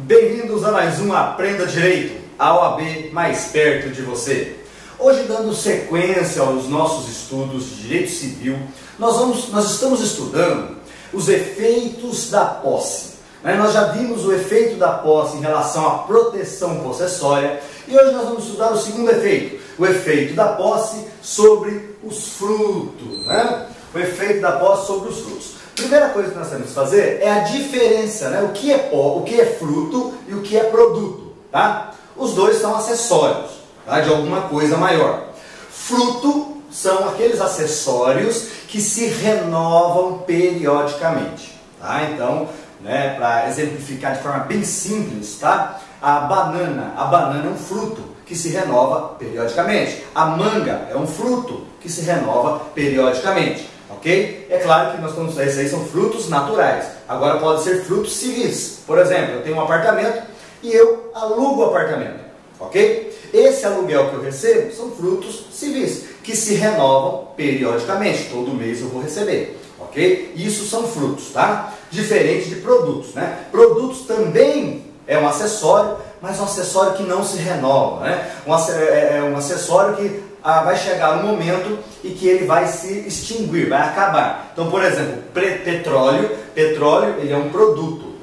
Bem-vindos a mais um Aprenda Direito, a OAB mais perto de você. Hoje, dando sequência aos nossos estudos de Direito Civil, nós estamos estudando os efeitos da posse. Nós já vimos o efeito da posse em relação à proteção possessória e hoje nós vamos estudar o segundo efeito, o efeito da posse sobre os frutos. O efeito da posse sobre os frutos. Primeira coisa que nós temos que fazer é a diferença, o que é fruto e o que é produto. Tá? Os dois são acessórios, tá? De alguma coisa maior. Fruto são aqueles acessórios que se renovam periodicamente. Tá? Então, para exemplificar de forma bem simples, tá? A banana é um fruto que se renova periodicamente. A manga é um fruto que se renova periodicamente. Ok? É claro que esses aí são frutos naturais. Agora pode ser frutos civis. Por exemplo, eu tenho um apartamento e eu alugo o apartamento. Ok? Esse aluguel que eu recebo são frutos civis, que se renovam periodicamente. Todo mês eu vou receber. Ok? Isso são frutos, tá? Diferente de produtos, Produtos também é um acessório, mas um acessório que não se renova, É um acessório que vai chegar um momento e que ele vai se extinguir, vai acabar. Então, por exemplo, petróleo ele é um produto,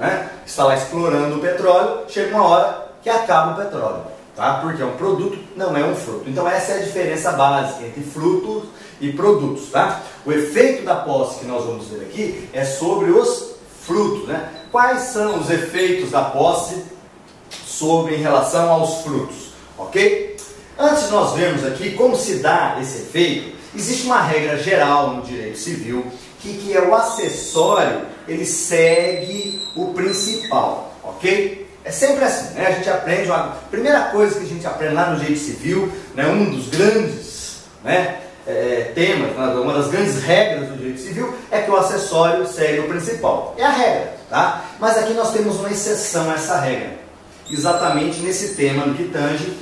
Está lá explorando o petróleo, chega uma hora que acaba o petróleo, tá? Porque é um produto, não é um fruto. Então essa é a diferença básica entre frutos e produtos, tá? O efeito da posse que nós vamos ver aqui é sobre os frutos, Quais são os efeitos da posse em relação aos frutos, ok? Antes de nós vermos aqui como se dá esse efeito, existe uma regra geral no direito civil que é o acessório, ele segue o principal, ok? É sempre assim, A gente aprende, a primeira coisa que a gente aprende lá no direito civil, um dos grandes temas, uma das grandes regras do direito civil é que o acessório segue o principal. É a regra, tá? Mas aqui nós temos uma exceção a essa regra. Exatamente nesse tema, no que tange,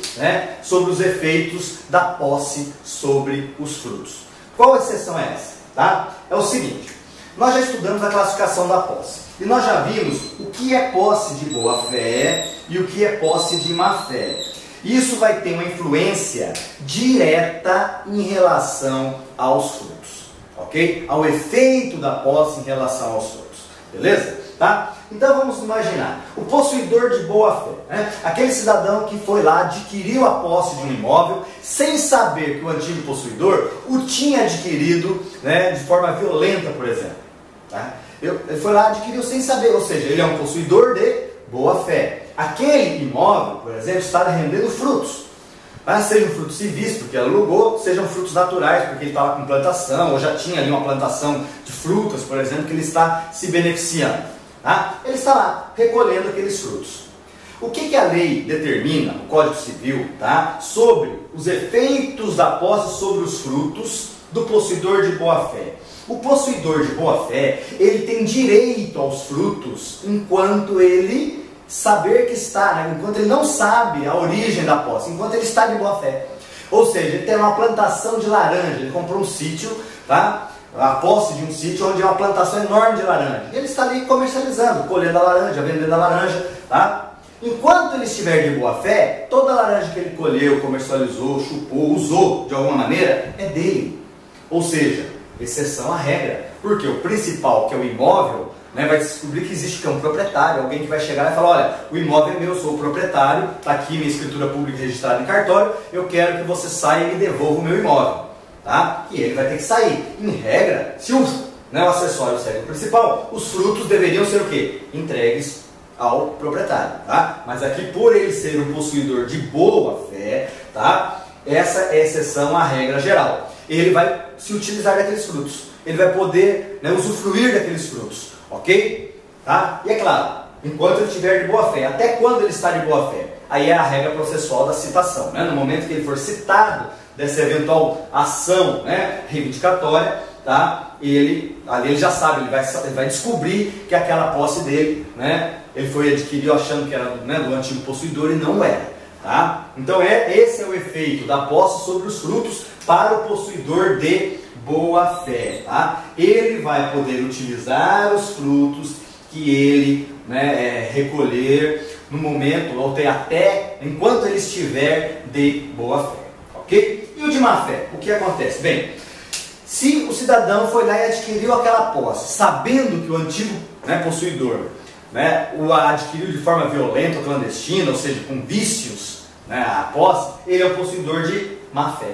sobre os efeitos da posse sobre os frutos. Qual exceção é essa? Tá? É o seguinte, nós já estudamos a classificação da posse e nós já vimos o que é posse de boa-fé e o que é posse de má-fé. Isso vai ter uma influência direta em relação aos frutos, ok? Ao efeito da posse em relação aos frutos, beleza? Tá? Então vamos imaginar, o possuidor de boa-fé, aquele cidadão que foi lá, adquiriu a posse de um imóvel, sem saber que o antigo possuidor o tinha adquirido de forma violenta, por exemplo. Tá? Ele foi lá, adquiriu sem saber, ou seja, ele é um possuidor de boa-fé. Aquele imóvel, por exemplo, está rendendo frutos. Sejam frutos civis, porque alugou, sejam frutos naturais, porque ele estava com plantação, ou já tinha ali uma plantação de frutas, por exemplo, que ele está se beneficiando. Ele está lá recolhendo aqueles frutos. O que a lei determina, o Código Civil, sobre os efeitos da posse sobre os frutos do possuidor de boa-fé? O possuidor de boa-fé, ele tem direito aos frutos enquanto ele saber que está, enquanto ele não sabe a origem da posse, enquanto ele está de boa-fé. Ou seja, ele tem uma plantação de laranja, ele comprou um sítio, a posse de um sítio onde é uma plantação enorme de laranja. Ele está ali comercializando, colhendo a laranja, vendendo a laranja. Enquanto ele estiver de boa fé, toda a laranja que ele colheu, comercializou, chupou, usou de alguma maneira, é dele. Ou seja, exceção à regra. Porque o principal, que é o imóvel, vai descobrir que existe um proprietário, alguém que vai chegar e falar, olha, o imóvel é meu, eu sou o proprietário, está aqui minha escritura pública registrada em cartório, eu quero que você saia e me devolva o meu imóvel. E ele vai ter que sair. Em regra, se o acessório segue o principal, os frutos deveriam ser o quê? Entregues ao proprietário. Mas aqui, por ele ser um possuidor de boa fé, essa é a exceção à regra geral. Ele vai se utilizar daqueles frutos. Ele vai poder usufruir daqueles frutos. Ok? E é claro, enquanto ele estiver de boa fé. Até quando ele está de boa fé? Aí é a regra processual da citação. No momento que ele for citado dessa eventual ação reivindicatória, ali ele já sabe, ele vai descobrir que aquela posse dele, ele foi adquirido achando que era do antigo possuidor e não era. Então esse é o efeito da posse sobre os frutos para o possuidor de boa fé. Ele vai poder utilizar os frutos que ele recolher no momento, ou até enquanto ele estiver de boa fé, ok? E o de má fé, o que acontece? Bem, se o cidadão foi lá e adquiriu aquela posse, sabendo que o antigo possuidor o adquiriu de forma violenta ou clandestina, ou seja, com vícios, a posse, ele é o possuidor de má fé.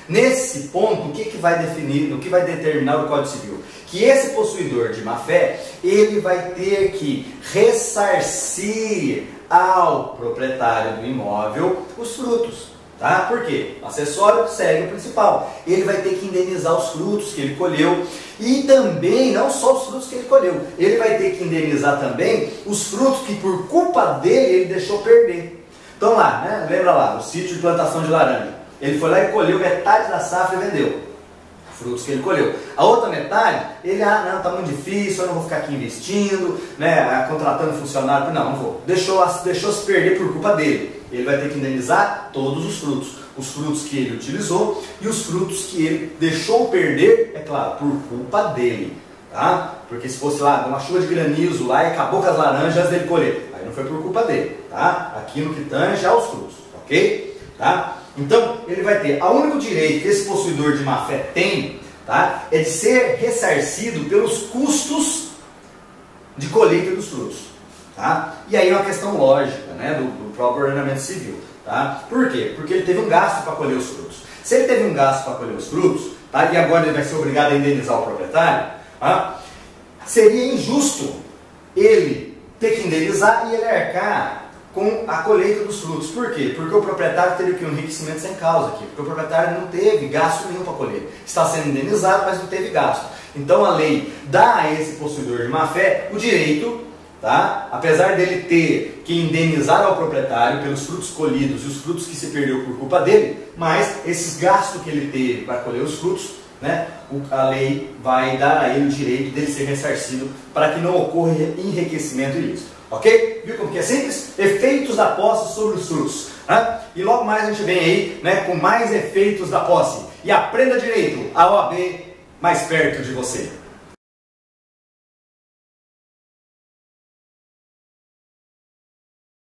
Nesse ponto, o que vai definir, o que vai determinar o Código Civil? Que esse possuidor de má fé, ele vai ter que ressarcir ao proprietário do imóvel os frutos. Tá? Por quê? O acessório segue o principal. Ele vai ter que indenizar os frutos que ele colheu e também, não só os frutos que ele colheu, ele vai ter que indenizar também os frutos que por culpa dele ele deixou perder. Então lá, lembra lá, o sítio de plantação de laranja. Ele foi lá e colheu metade da safra e vendeu. Frutos que ele colheu. A outra metade, ele, não, tá muito difícil, eu não vou ficar aqui investindo, contratando funcionário, não vou. Deixou-se perder por culpa dele. Ele vai ter que indenizar todos os frutos que ele utilizou e os frutos que ele deixou perder, é claro, por culpa dele, tá? Porque se fosse lá, uma chuva de granizo lá e acabou com as laranjas antes dele colher, aí não foi por culpa dele, tá? Aqui no que tange aos frutos, ok? Tá? Então, ele vai ter, o único direito que esse possuidor de má fé tem, tá? É de ser ressarcido pelos custos de colheita dos frutos. Tá? E aí é uma questão lógica, do próprio ordenamento civil. Tá? Por quê? Porque ele teve um gasto para colher os frutos. Se ele teve um gasto para colher os frutos, tá? E agora ele vai ser obrigado a indenizar o proprietário, tá? Seria injusto ele ter que indenizar e ele arcar com a colheita dos frutos. Por quê? Porque o proprietário teria que um enriquecimento sem causa aqui, porque o proprietário não teve gasto nenhum para colher. Está sendo indenizado, mas não teve gasto. Então a lei dá a esse possuidor de má fé o direito, tá? Apesar dele ter que indenizar ao proprietário pelos frutos colhidos e os frutos que se perdeu por culpa dele, mas esses gastos que ele teve para colher os frutos, a lei vai dar a ele o direito dele ser ressarcido para que não ocorra enriquecimento ilícito. Ok? Viu como que é simples? Efeitos da posse sobre os frutos. E logo mais a gente vem aí com mais efeitos da posse. E aprenda direito, a OAB mais perto de você.